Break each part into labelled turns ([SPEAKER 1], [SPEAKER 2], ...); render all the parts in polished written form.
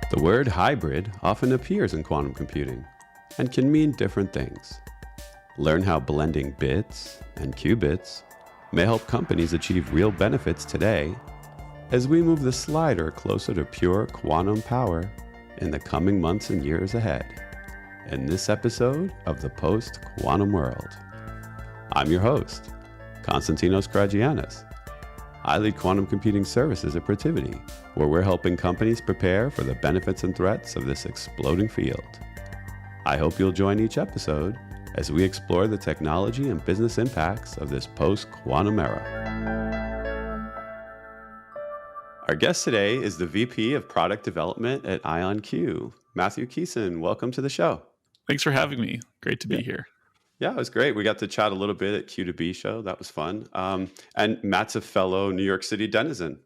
[SPEAKER 1] The word hybrid often appears in quantum computing and can mean different things. Learn how blending bits and qubits may help companies achieve real benefits today as we move the slider closer to pure quantum power in the coming months and years ahead. In this episode of the Post-Quantum World, I'm your host, Konstantinos Karagiannis. I lead quantum computing services at Protiviti, where we're helping companies prepare for the benefits and threats of this exploding field. I hope you'll join each episode as we explore the technology and business impacts of this post-quantum era. Our guest today is the VP of Product Development at IonQ, Matthew Keesan. Welcome to the show.
[SPEAKER 2] Thanks for having me. Great to be here.
[SPEAKER 1] Yeah, it was great. We got to chat a little bit at Q2B show. That was fun. And Matt's a fellow New York City denizen.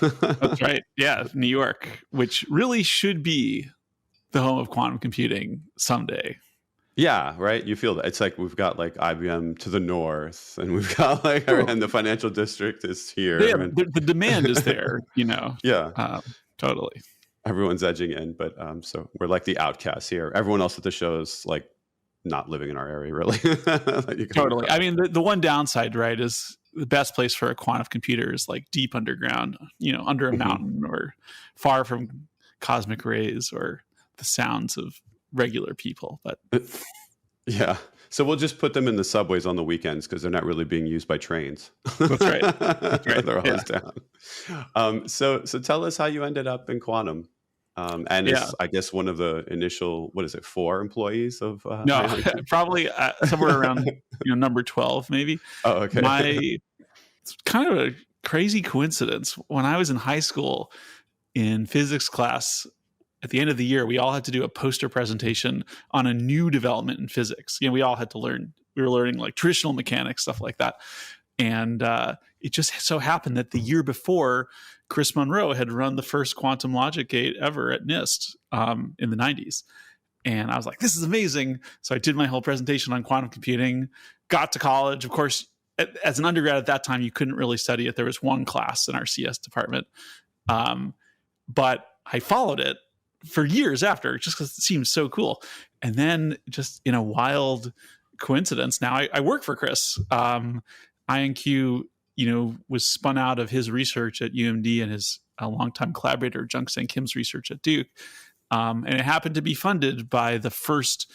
[SPEAKER 2] That's right. Yeah, New York, which really should be the home of quantum computing someday.
[SPEAKER 1] Yeah, right. You feel that. It's like we've got like IBM to the north, and we've got like, and the financial district is here.
[SPEAKER 2] Yeah,
[SPEAKER 1] and
[SPEAKER 2] the demand is there, you know.
[SPEAKER 1] Yeah.
[SPEAKER 2] Totally.
[SPEAKER 1] Everyone's edging in, but so we're like the outcasts here. Everyone else at the show is like not living in our area, really.
[SPEAKER 2] Totally. I mean, the one downside, right, is the best place for a quantum computer is like deep underground, you know, under a mountain or far from cosmic rays or the sounds of regular people. But
[SPEAKER 1] yeah, so we'll just put them in the subways on the weekends because they're not really being used by trains.
[SPEAKER 2] That's right. That's right.
[SPEAKER 1] They're always down. So tell us how you ended up in quantum. And it's, I guess, one of the initial, 4 employees of?
[SPEAKER 2] No, probably somewhere around number 12, maybe.
[SPEAKER 1] Oh, okay.
[SPEAKER 2] It's kind of a crazy coincidence. When I was in high school in physics class, at the end of the year, we all had to do a poster presentation on a new development in physics. We all had to learn. We were learning like traditional mechanics, stuff like that. And it just so happened that the year before, Chris Monroe had run the first quantum logic gate ever at NIST in the 90s. And I was like, this is amazing. So I did my whole presentation on quantum computing, got to college. Of course, as an undergrad at that time, you couldn't really study it. There was one class in our CS department. But I followed it for years after, just because it seemed so cool. And then just in a wild coincidence, now I work for Chris. IonQ, was spun out of his research at UMD and his longtime collaborator, Jungsang Kim's research at Duke. And it happened to be funded by the first,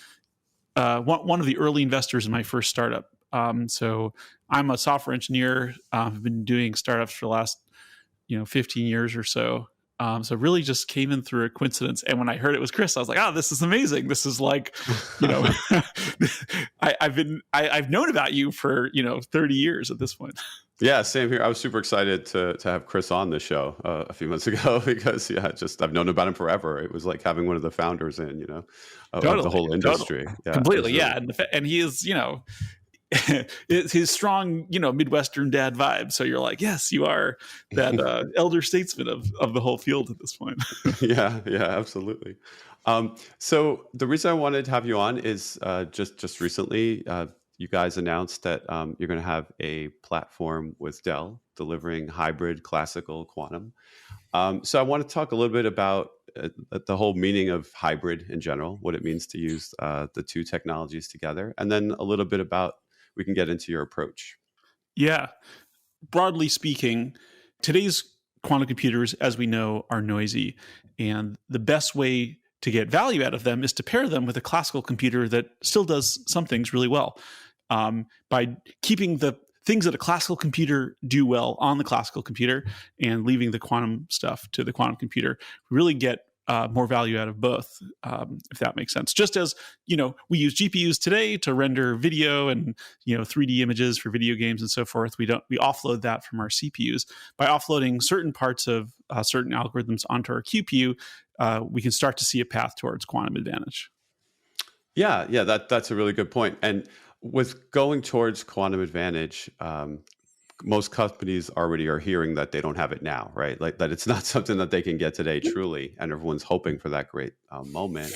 [SPEAKER 2] one of the early investors in my first startup. So I'm a software engineer. I've been doing startups for the last, 15 years or so. So really just came in through a coincidence. And when I heard it was Chris, I was like, oh, this is amazing. This is like, I've known about you for, 30 years at this point.
[SPEAKER 1] Yeah, same here. I was super excited to have Chris on the show a few months ago because I've known about him forever. It was like having one of the founders in, of the whole industry.
[SPEAKER 2] Totally. Yeah, completely. Yeah. And he is, his strong, Midwestern dad vibe. So you're like, yes, you are that elder statesman of the whole field at this point.
[SPEAKER 1] Yeah, absolutely. So the reason I wanted to have you on is just recently, you guys announced that you're going to have a platform with Dell delivering hybrid classical quantum. So I want to talk a little bit about the whole meaning of hybrid in general, what it means to use the two technologies together, and then a little bit about, we can get into your approach.
[SPEAKER 2] Yeah. Broadly speaking, today's quantum computers, as we know, are noisy. And the best way to get value out of them is to pair them with a classical computer that still does some things really well. By keeping the things that a classical computer do well on the classical computer and leaving the quantum stuff to the quantum computer, we really get more value out of both, if that makes sense. Just as, we use GPUs today to render video and, 3D images for video games and so forth. We offload that from our CPUs. By offloading certain parts of certain algorithms onto our QPU, we can start to see a path towards quantum advantage.
[SPEAKER 1] Yeah, that's a really good point. And with going towards quantum advantage, most companies already are hearing that they don't have it now, right? Like that it's not something that they can get today truly, and everyone's hoping for that great moment.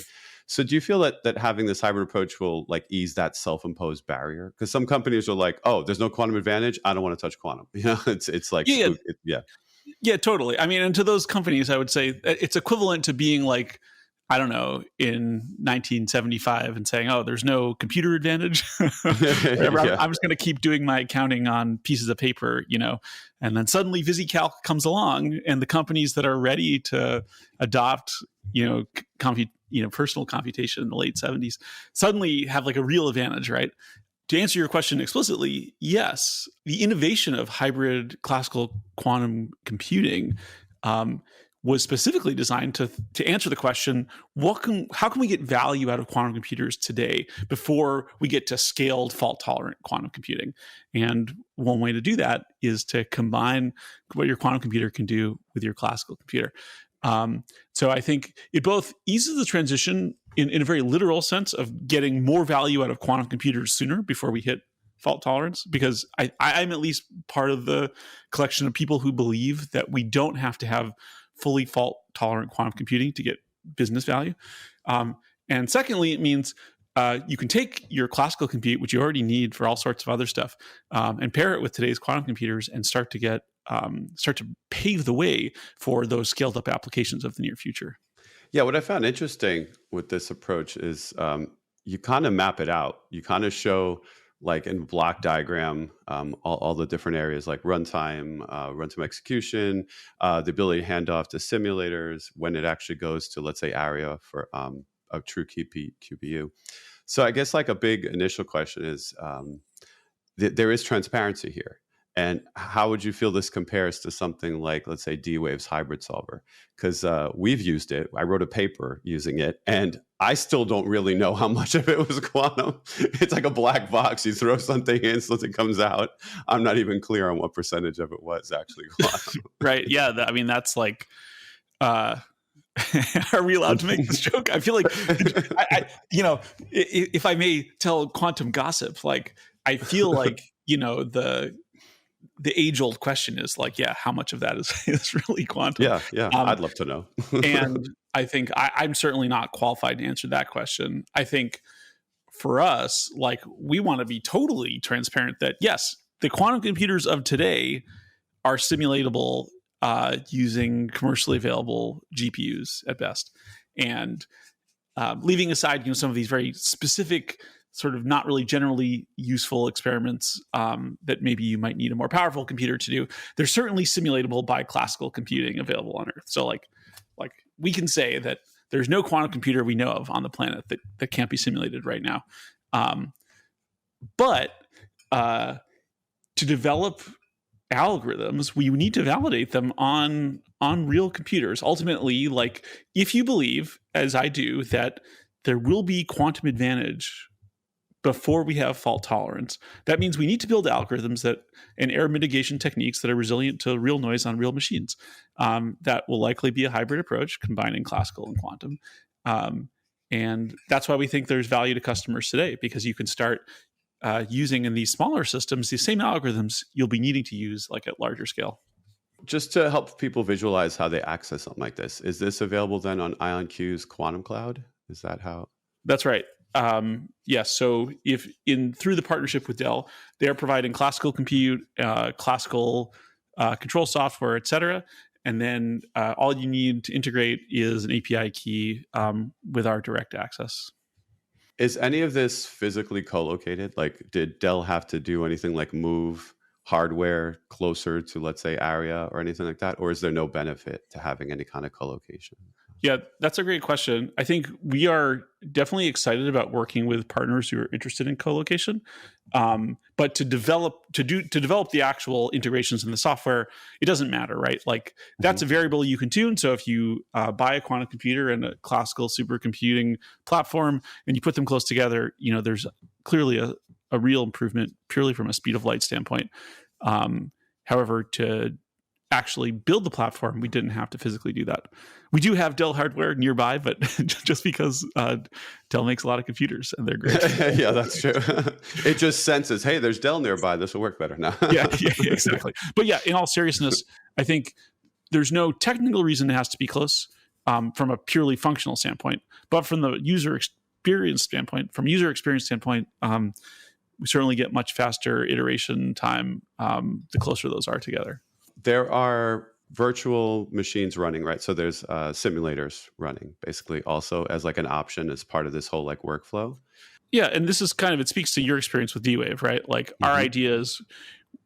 [SPEAKER 1] So do you feel that having this hybrid approach will like ease that self-imposed barrier? Because some companies are like, oh, there's no quantum advantage, I don't want to touch quantum. It's like,
[SPEAKER 2] Yeah, Yeah, totally. I mean, and to those companies, I would say it's equivalent to being like, I don't know, in 1975 and saying, oh, there's no computer advantage. Whatever.
[SPEAKER 1] Yeah.
[SPEAKER 2] I'm just going to keep doing my accounting on pieces of paper, and then suddenly VisiCalc comes along, and the companies that are ready to adopt, personal computation in the late 70s suddenly have like a real advantage, right? To answer your question explicitly, yes, the innovation of hybrid classical quantum computing was specifically designed to answer the question, how can we get value out of quantum computers today before we get to scaled fault-tolerant quantum computing? And one way to do that is to combine what your quantum computer can do with your classical computer. So I think it both eases the transition in a very literal sense of getting more value out of quantum computers sooner before we hit fault tolerance, because I'm at least part of the collection of people who believe that we don't have to have fully fault tolerant quantum computing to get business value. And secondly, it means you can take your classical compute, which you already need for all sorts of other stuff, and pair it with today's quantum computers and start to pave the way for those scaled up applications of the near future.
[SPEAKER 1] Yeah, what I found interesting with this approach is you kind of map it out. You kind of show, like in block diagram, all the different areas like runtime execution, the ability to hand off to simulators when it actually goes to, let's say, ARIA for a true QPU. So I guess like a big initial question is there is transparency here. And how would you feel this compares to something like, let's say, D-Wave's hybrid solver? Because we've used it. I wrote a paper using it, and I still don't really know how much of it was quantum. It's like a black box. You throw something in, something comes out. I'm not even clear on what percentage of it was actually quantum.
[SPEAKER 2] Right. Yeah. I mean, that's like, are we allowed to make this joke? I feel like, if I may tell quantum gossip, like, I feel like, the age-old question is like, yeah, how much of that is really quantum?
[SPEAKER 1] Yeah, I'd love to know.
[SPEAKER 2] And I think I'm certainly not qualified to answer that question. I think for us, like, we want to be totally transparent that, yes, the quantum computers of today are simulatable using commercially available GPUs at best. And leaving aside, some of these very specific sort of not really generally useful experiments that maybe you might need a more powerful computer to do, they're certainly simulatable by classical computing available on Earth. So like we can say that there's no quantum computer we know of on the planet that can't be simulated right now. But to develop algorithms, we need to validate them on real computers. Ultimately, like, if you believe, as I do, that there will be quantum advantage before we have fault tolerance, that means we need to build algorithms and error mitigation techniques that are resilient to real noise on real machines. That will likely be a hybrid approach combining classical and quantum. And that's why we think there's value to customers today, because you can start using in these smaller systems the same algorithms you'll be needing to use like at larger scale.
[SPEAKER 1] Just to help people visualize how they access something like this, is this available then on IonQ's Quantum Cloud? Is that how?
[SPEAKER 2] That's right. Yes. So through the partnership with Dell, they're providing classical compute, classical control software, et cetera. And then all you need to integrate is an API key with our direct access.
[SPEAKER 1] Is any of this physically co-located? Like, did Dell have to do anything like move hardware closer to, let's say, ARIA or anything like that? Or is there no benefit to having any kind of co-location?
[SPEAKER 2] Yeah, that's a great question. I think we are definitely excited about working with partners who are interested in co-location. But to develop the actual integrations in the software, it doesn't matter, right? Like, that's a variable you can tune. So if you buy a quantum computer and a classical supercomputing platform and you put them close together, there's clearly a real improvement purely from a speed of light standpoint. However, to actually build the platform, we didn't have to physically do that. We do have Dell hardware nearby, but just because Dell makes a lot of computers and they're great.
[SPEAKER 1] Yeah, that's true. It just senses, hey, there's Dell nearby. This will work better now.
[SPEAKER 2] yeah, exactly. But yeah, in all seriousness, I think there's no technical reason it has to be close from a purely functional standpoint. But from the user experience standpoint, we certainly get much faster iteration time the closer those are together.
[SPEAKER 1] There are virtual machines running, right? So there's simulators running basically also as like an option as part of this whole like workflow.
[SPEAKER 2] Yeah, and this is kind of, it speaks to your experience with D-Wave, right? Like our
[SPEAKER 1] Mm-hmm.
[SPEAKER 2] idea is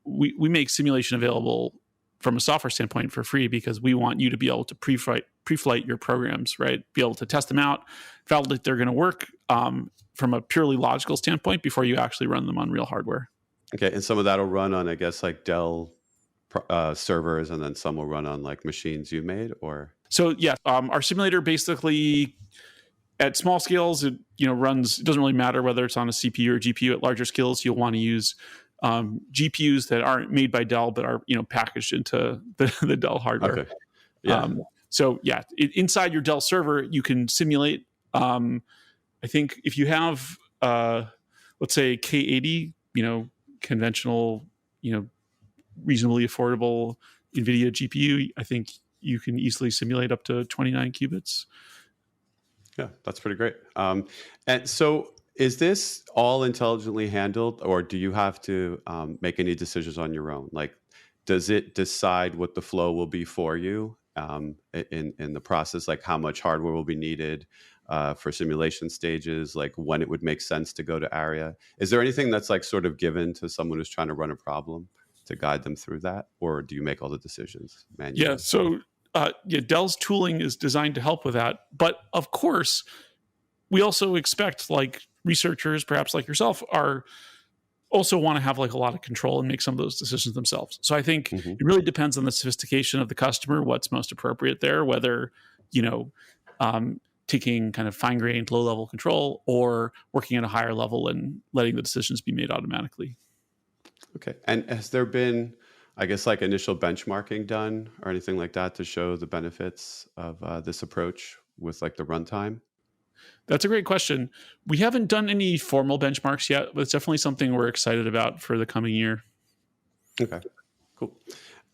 [SPEAKER 2] we make simulation available from a software standpoint for free because we want you to be able to pre-flight your programs, right? Be able to test them out, validate they're going to work from a purely logical standpoint before you actually run them on real hardware.
[SPEAKER 1] Okay, and some of that'll run on, I guess, like Dell servers, and then some will run on like machines you made, or
[SPEAKER 2] So yeah, our simulator basically at small scales, it runs. It doesn't really matter whether it's on a CPU or GPU. At larger scales, you'll want to use GPUs that aren't made by Dell but are packaged into the Dell hardware.
[SPEAKER 1] okay, yeah,
[SPEAKER 2] So yeah, inside your Dell server, you can simulate. I think if you have, let's say K80, conventional, reasonably affordable NVIDIA GPU, I think you can easily simulate up to 29 qubits.
[SPEAKER 1] yeah, that's pretty great. And so, is this all intelligently handled, or do you have to make any decisions on your own? Like, does it decide what the flow will be for you in the process? Like, how much hardware will be needed for simulation stages? Like, when it would make sense to go to ARIA? Is there anything that's like sort of given to someone who's trying to run a problem to guide them through that, or do you make all the decisions manually?
[SPEAKER 2] Yeah. So Dell's tooling is designed to help with that, but of course, we also expect like researchers, perhaps like yourself, are also want to have like a lot of control and make some of those decisions themselves. So I think
[SPEAKER 1] Mm-hmm.
[SPEAKER 2] it really depends on the sophistication of the customer, what's most appropriate there, whether, taking kind of fine-grained low-level control or working at a higher level and letting the decisions be made automatically.
[SPEAKER 1] Okay. And has there been, I guess, like initial benchmarking done or anything like that to show the benefits of this approach with like the runtime?
[SPEAKER 2] That's a great question. We haven't done any formal benchmarks yet, but it's definitely something we're excited about for the coming year.
[SPEAKER 1] Okay, cool.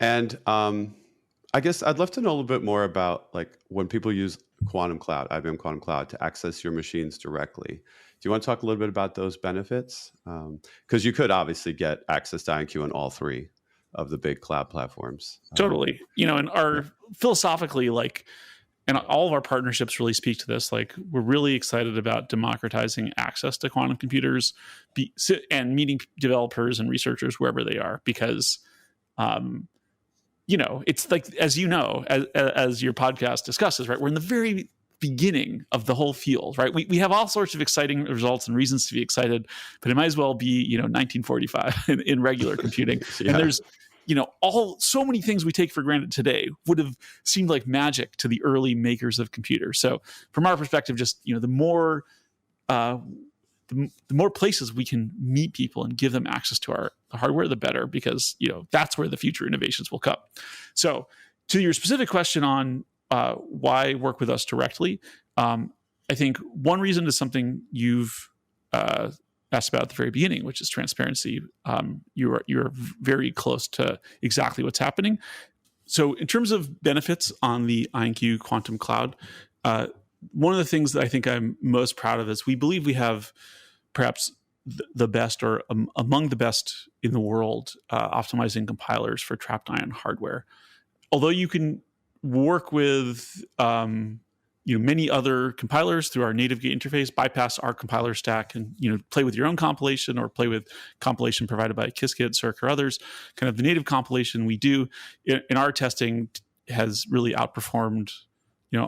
[SPEAKER 1] And I guess I'd love to know a little bit more about like when people use Quantum Cloud, IBM Quantum Cloud, to access your machines directly. Do you want to talk a little bit about those benefits? Because you could obviously get access to IonQ on all three of the big cloud platforms.
[SPEAKER 2] Totally. And philosophically, like, and all of our partnerships really speak to this. Like, we're really excited about democratizing access to quantum computers and meeting developers and researchers wherever they are, because, it's like, as as your podcast discusses, right? We're in the very beginning of the whole field, right? We have all sorts of exciting results and reasons to be excited, but it might as well be, 1945 in regular computing.
[SPEAKER 1] Yeah.
[SPEAKER 2] And there's, so many things we take for granted today would have seemed like magic to the early makers of computers. So from our perspective, just, the more places we can meet people and give them access to our hardware, the better, because, that's where the future innovations will come. So to your specific question on why work with us directly, I think one reason is something you've asked about at the very beginning, which is transparency. You're very close to exactly what's happening. So in terms of benefits on the IonQ Quantum Cloud, one of the things that I think I'm most proud of is we believe we have perhaps the best or among the best in the world optimizing compilers for trapped ion hardware. Although you can work with many other compilers through our native gate interface, bypass our compiler stack, and play with your own compilation or play with compilation provided by Qiskit, Cirq, or others. Kind of the native compilation we do in our testing has really outperformed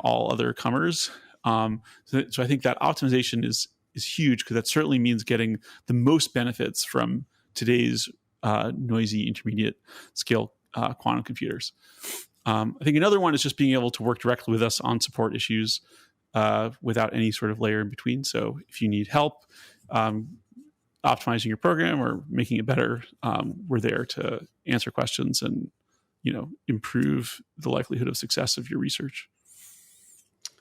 [SPEAKER 2] all other comers. So I think that optimization is huge, because that certainly means getting the most benefits from today's noisy intermediate scale quantum computers. I think another one is just being able to work directly with us on support issues without any sort of layer in between. So if you need help optimizing your program or making it better, we're there to answer questions and improve the likelihood of success of your research.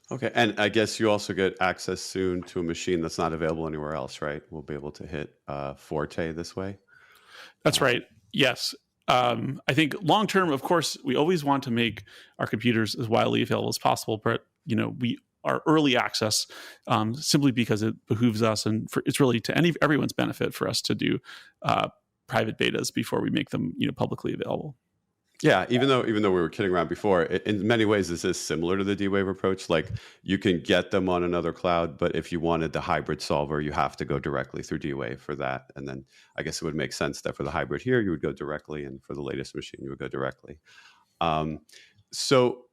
[SPEAKER 1] Okay, and I guess you also get access soon to a machine that's not available anywhere else, right? We'll be able to hit Forte this way.
[SPEAKER 2] That's right. Yes. I think long term, of course, we always want to make our computers as widely available as possible. But we are early access simply because it behooves us, and it's really to everyone's benefit for us to do private betas before we make them publicly available.
[SPEAKER 1] Yeah, even though we were kidding around before, in many ways this is similar to the D-Wave approach. Like you can get them on another cloud, but if you wanted the hybrid solver, you have to go directly through D-Wave for that. And then I guess it would make sense that for the hybrid here, you would go directly, and for the latest machine, you would go directly. Um, so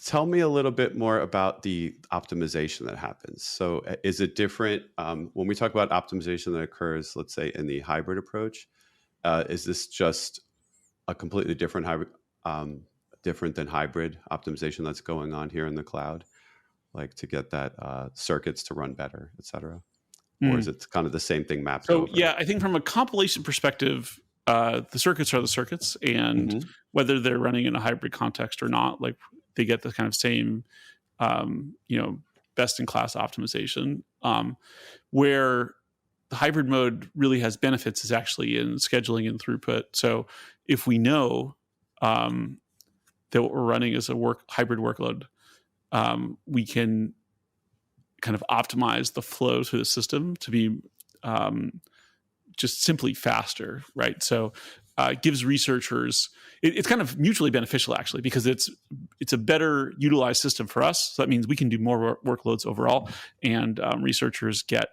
[SPEAKER 1] tell me a little bit more about the optimization that happens. So is it different when we talk about optimization that occurs, let's say in the hybrid approach? Is this just a completely different hybrid, different than hybrid optimization that's going on here in the cloud, like to get that circuits to run better, et cetera? Or is it kind of the same thing mapped over?
[SPEAKER 2] Yeah, I think from a compilation perspective, the circuits are the circuits, and whether they're running in a hybrid context or not, like they get the kind of same, best in class optimization. Where the hybrid mode really has benefits is actually in scheduling and throughput. So if we know that what we're running is a hybrid workload, we can kind of optimize the flow through the system to be just simply faster, right? So it gives researchers, it's kind of mutually beneficial actually, because it's a better utilized system for us. So that means we can do more workloads overall, and researchers get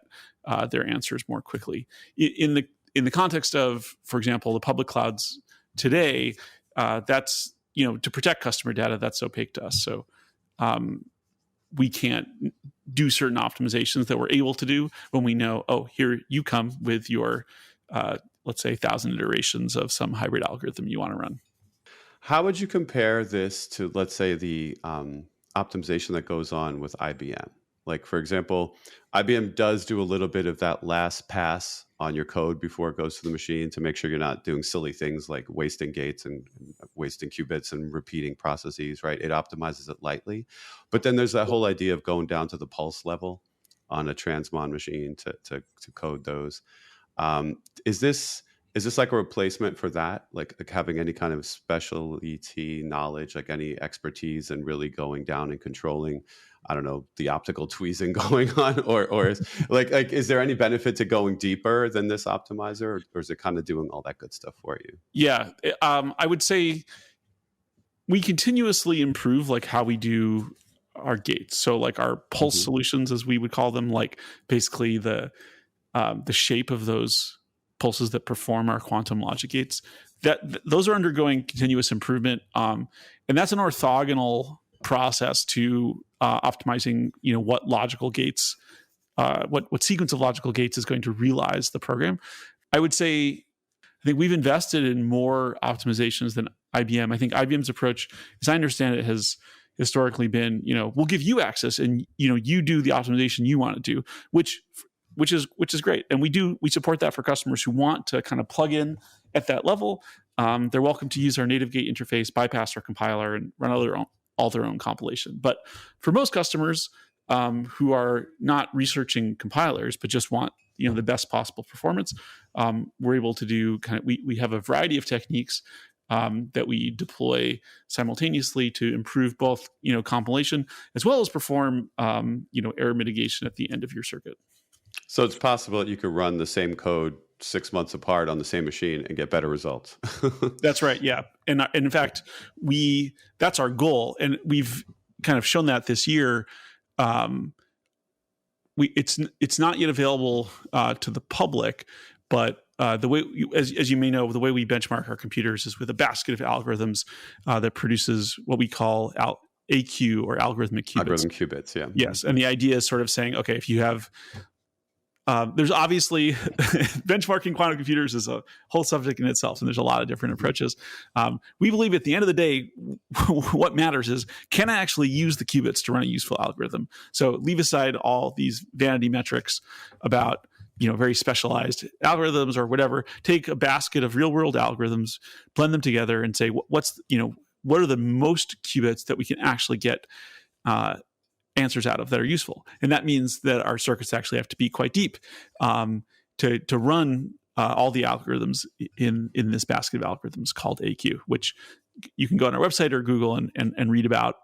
[SPEAKER 2] their answers more quickly. In the context of, for example, the public clouds today, that's, to protect customer data, that's opaque to us. So we can't do certain optimizations that we're able to do when we know, oh, here you come with your, let's say, 1,000 iterations of some hybrid algorithm you want to run.
[SPEAKER 1] How would you compare this to, let's say, the optimization that goes on with IBM? Like, for example, IBM does do a little bit of that last pass on your code before it goes to the machine to make sure you're not doing silly things like wasting gates and wasting qubits and repeating processes, right? It optimizes it lightly. But then there's that whole idea of going down to the pulse level on a transmon machine to code those. Is this like a replacement for that? Like having any kind of specialty knowledge, like any expertise and really going down and controlling, I don't know, the optical tweezing going on, or is, like is there any benefit to going deeper than this optimizer, or is it kind of doing all that good stuff for you?
[SPEAKER 2] Yeah, I would say we continuously improve like how we do our gates. So like our pulse solutions, as we would call them, like basically the shape of those pulses that perform our quantum logic gates, those are undergoing continuous improvement, and that's an orthogonal process to optimizing, what logical gates, what sequence of logical gates is going to realize the program. I would say, I think we've invested in more optimizations than IBM. I think IBM's approach, as I understand it, has historically been, we'll give you access and, you do the optimization you want to do, which is great. And we support that for customers who want to kind of plug in at that level. They're welcome to use our native gate interface, bypass our compiler, and run all their own compilation. But for most customers who are not researching compilers, but just want the best possible performance, we're able to do we have a variety of techniques that we deploy simultaneously to improve both compilation as well as perform error mitigation at the end of your circuit.
[SPEAKER 1] So it's possible that you could run the same code 6 months apart on the same machine and get better results.
[SPEAKER 2] That's right. Yeah. And in fact, that's our goal. And we've kind of shown that this year. It's not yet available to the public, but the way, as you may know, the way we benchmark our computers is with a basket of algorithms that produces what we call AQ, or algorithmic qubits.
[SPEAKER 1] Algorithm qubits, yeah.
[SPEAKER 2] Yes. And the idea is sort of saying, okay, if you have there's obviously benchmarking quantum computers is a whole subject in itself, and there's a lot of different approaches. We believe at the end of the day, what matters is, can I actually use the qubits to run a useful algorithm? So leave aside all these vanity metrics about very specialized algorithms or whatever. Take a basket of real world algorithms, blend them together, and say what are the most qubits that we can actually get answers out of that are useful. And that means that our circuits actually have to be quite deep to run all the algorithms in this basket of algorithms called AQ, which you can go on our website or Google and read about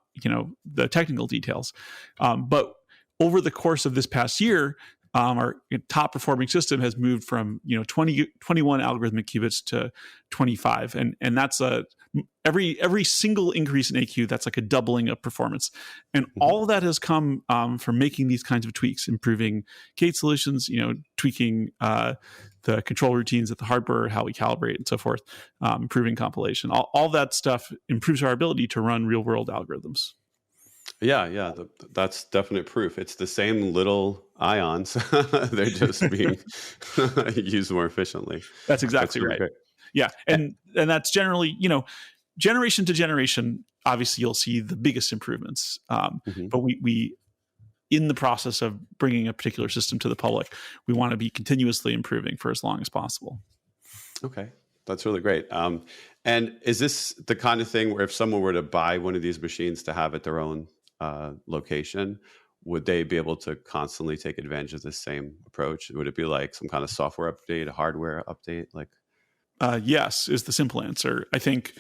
[SPEAKER 2] the technical details. But over the course of this past year, our top performing system has moved from 21 algorithmic qubits to 25, and that's every single increase in AQ, that's like a doubling of performance, and all of that has come from making these kinds of tweaks, improving gate solutions, tweaking the control routines at the hardware, how we calibrate, and so forth, improving compilation. All that stuff improves our ability to run real world algorithms.
[SPEAKER 1] Yeah, that's definite proof. It's the same little ions; they're just being used more efficiently.
[SPEAKER 2] That's exactly right. Great. Yeah, and that's generally, generation to generation. Obviously, you'll see the biggest improvements. But we, in the process of bringing a particular system to the public, we want to be continuously improving for as long as possible.
[SPEAKER 1] Okay, that's really great. And is this the kind of thing where if someone were to buy one of these machines to have at their own location, would they be able to constantly take advantage of the same approach? Would it be like some kind of software update, a hardware update?
[SPEAKER 2] Yes, is the simple answer. I think,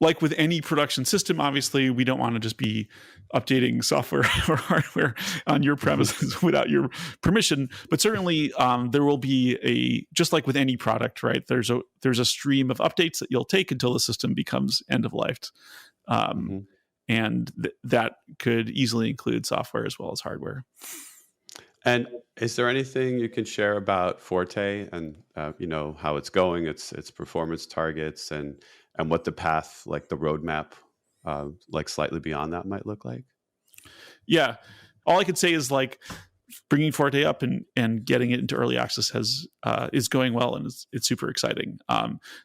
[SPEAKER 2] like with any production system, obviously, we don't want to just be updating software or hardware on your premises without your permission. But certainly, there will be just like with any product, right? There's a stream of updates that you'll take until the system becomes end of life, and that could easily include software as well as hardware.
[SPEAKER 1] And is there anything you can share about Forte and how it's going, its performance targets, and what the path, like the roadmap, like slightly beyond that might look like?
[SPEAKER 2] Yeah, all I could say is like bringing Forte up and getting it into early access is going well, and it's super exciting.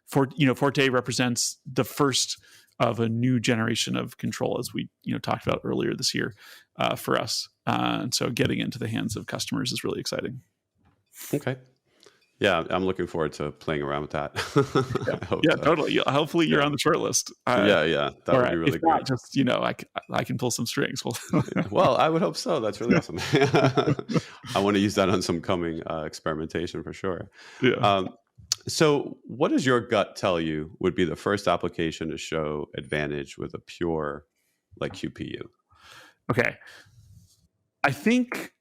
[SPEAKER 2] Forte represents the first of a new generation of control, as we talked about earlier this year, for us. And so getting into the hands of customers is really exciting.
[SPEAKER 1] Okay. Yeah, I'm looking forward to playing around with that.
[SPEAKER 2] Totally. Hopefully you're on the short list.
[SPEAKER 1] That would be really
[SPEAKER 2] if
[SPEAKER 1] great.
[SPEAKER 2] Not, just, I can pull some strings.
[SPEAKER 1] Well, I would hope so. That's really awesome. I want to use that on some coming experimentation for sure.
[SPEAKER 2] Yeah.
[SPEAKER 1] So what does your gut tell you would be the first application to show advantage with a pure QPU?
[SPEAKER 2] Okay. I think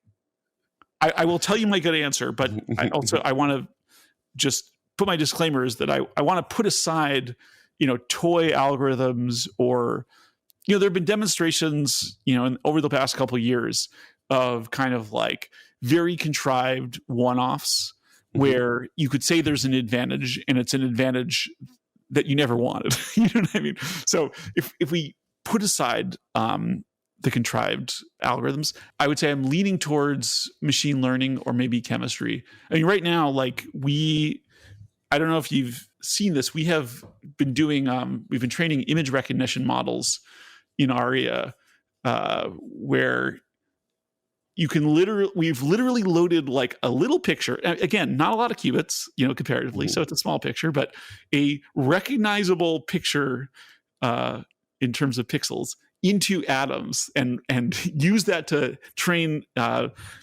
[SPEAKER 2] I will tell you my good answer, but I want to just put my disclaimers that I want to put aside, toy algorithms, or, there have been demonstrations, over the past couple of years of kind of like very contrived one-offs where you could say there's an advantage, and it's an advantage that you never wanted. You know what I mean? So if we put aside the contrived algorithms, I would say I'm leaning towards machine learning or maybe chemistry. I mean, right now, I don't know if you've seen this, we have been doing, we've been training image recognition models in Aria, where we've literally loaded like a little picture. Again, not a lot of qubits, comparatively, so it's a small picture, but a recognizable picture in terms of pixels into atoms, and use that to train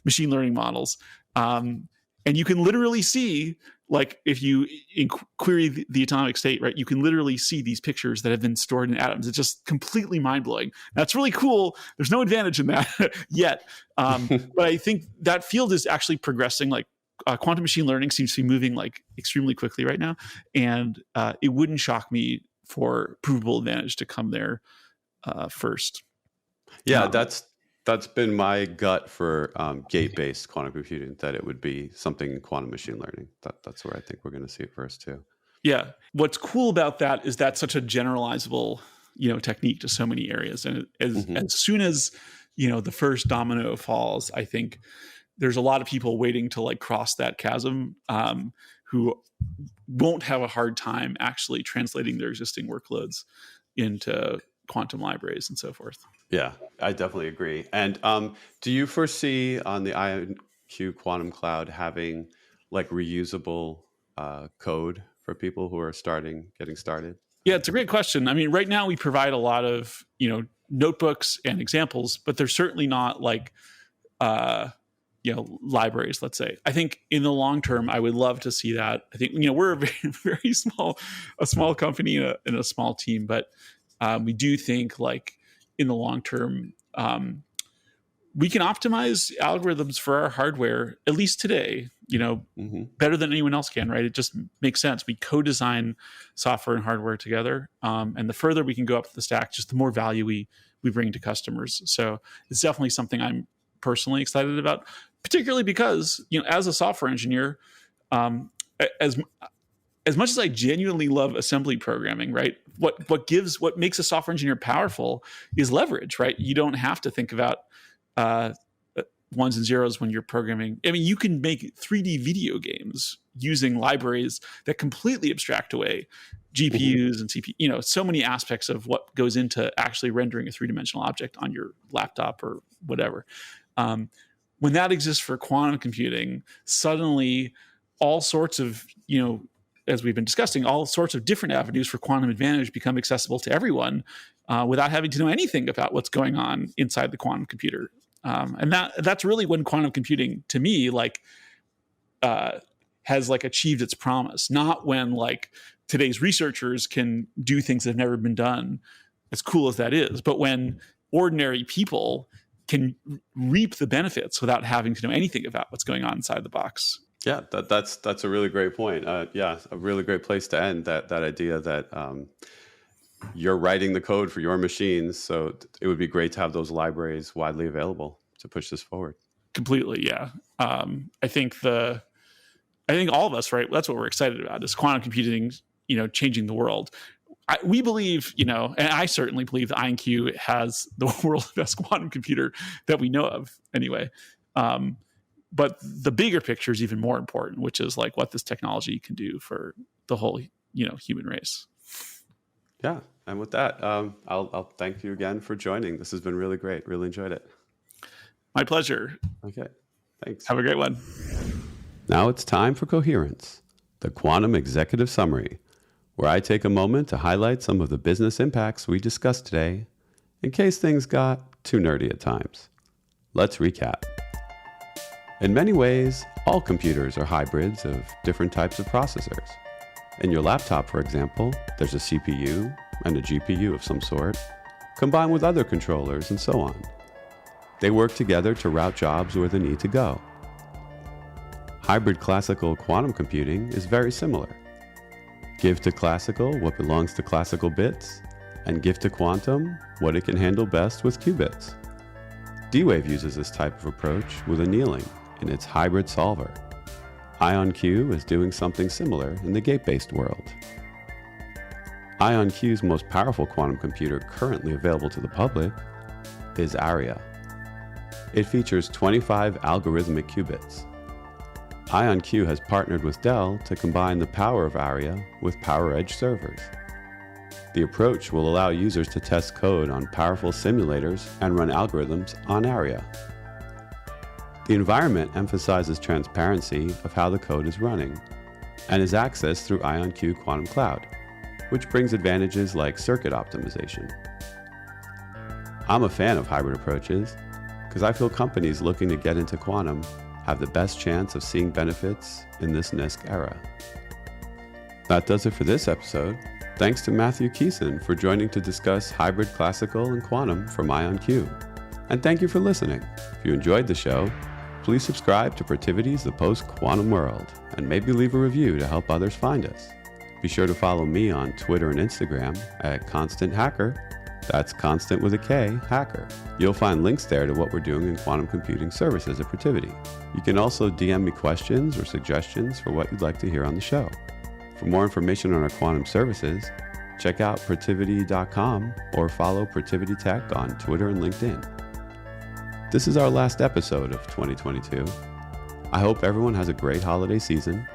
[SPEAKER 2] machine learning models. And you can literally see, like, if you query the atomic state, right, you can literally see these pictures that have been stored in atoms. It's just completely mind-blowing. That's really cool. There's no advantage in that yet. But I think that field is actually progressing. Like, quantum machine learning seems to be moving like extremely quickly right now. And it wouldn't shock me for provable advantage to come there first.
[SPEAKER 1] Yeah, that's been my gut for gate-based quantum computing, that it would be something in quantum machine learning. That's where I think we're going to see it first too.
[SPEAKER 2] Yeah. What's cool about that is that's such a generalizable, technique to so many areas. And as soon as, the first domino falls, I think there's a lot of people waiting to like cross that chasm, who won't have a hard time actually translating their existing workloads into quantum libraries and so forth.
[SPEAKER 1] Yeah, I definitely agree. And do you foresee on the IonQ quantum cloud having like reusable code for people who are getting started?
[SPEAKER 2] Yeah, it's a great question. I mean, right now we provide a lot of, notebooks and examples, but they're certainly not like, libraries, let's say. I think in the long term, I would love to see that. I think, we're a very, very small company and a small team, but we do think like in the long term, we can optimize algorithms for our hardware, at least today, better than anyone else can, right? It just makes sense. We co-design software and hardware together. And the further we can go up the stack, just the more value we bring to customers. So it's definitely something I'm personally excited about, particularly because, as a software engineer, as much as I genuinely love assembly programming, right? What makes a software engineer powerful is leverage, right? You don't have to think about ones and zeros when you're programming. I mean, you can make 3D video games using libraries that completely abstract away GPUs and CPU, so many aspects of what goes into actually rendering a three-dimensional object on your laptop or whatever. When that exists for quantum computing, suddenly all sorts of, as we've been discussing, all sorts of different avenues for quantum advantage become accessible to everyone without having to know anything about what's going on inside the quantum computer. And that's really when quantum computing, to me, has achieved its promise. Not when today's researchers can do things that have never been done, as cool as that is, but when ordinary people can reap the benefits without having to know anything about what's going on inside the box.
[SPEAKER 1] Yeah, that's a really great point. A really great place to end that idea that you're writing the code for your machines. So it would be great to have those libraries widely available to push this forward.
[SPEAKER 2] Completely, yeah. I think all of us, right? That's what we're excited about, is quantum computing, changing the world. We believe, and I certainly believe that IonQ has the world's best quantum computer that we know of, anyway. But the bigger picture is even more important, which is what this technology can do for the whole, human race.
[SPEAKER 1] Yeah. And with that, I'll thank you again for joining. This has been really great. Really enjoyed it.
[SPEAKER 2] My pleasure.
[SPEAKER 1] Okay. Thanks.
[SPEAKER 2] Have a great one.
[SPEAKER 1] Now it's time for Coherence, the Quantum Executive Summary, where I take a moment to highlight some of the business impacts we discussed today, in case things got too nerdy at times. Let's recap. In many ways, all computers are hybrids of different types of processors. In your laptop, for example, there's a CPU and a GPU of some sort, combined with other controllers and so on. They work together to route jobs where they need to go. Hybrid classical quantum computing is very similar. Give to classical what belongs to classical bits, and give to quantum what it can handle best with qubits. D-Wave uses this type of approach with annealing in its hybrid solver. IonQ is doing something similar in the gate-based world. IonQ's most powerful quantum computer currently available to the public is Aria. It features 25 algorithmic qubits. IonQ has partnered with Dell to combine the power of Aria with PowerEdge servers. The approach will allow users to test code on powerful simulators and run algorithms on Aria. The environment emphasizes transparency of how the code is running and is accessed through IonQ Quantum Cloud, which brings advantages like circuit optimization. I'm a fan of hybrid approaches because I feel companies looking to get into quantum have the best chance of seeing benefits in this NISQ era. That does it for this episode. Thanks to Matthew Keesan for joining to discuss hybrid classical and quantum from IonQ. And thank you for listening. If you enjoyed the show, please subscribe to Protivity's The Post-Quantum World and maybe leave a review to help others find us. Be sure to follow me on Twitter and Instagram at Constant Hacker. That's Constant with a K, Hacker. You'll find links there to what we're doing in quantum computing services at Protivity. You can also DM me questions or suggestions for what you'd like to hear on the show. For more information on our quantum services, check out Protivity.com or follow Protivity Tech on Twitter and LinkedIn. This is our last episode of 2022. I hope everyone has a great holiday season,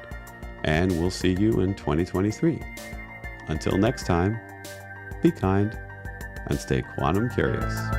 [SPEAKER 1] and we'll see you in 2023. Until next time, be kind and stay quantum curious.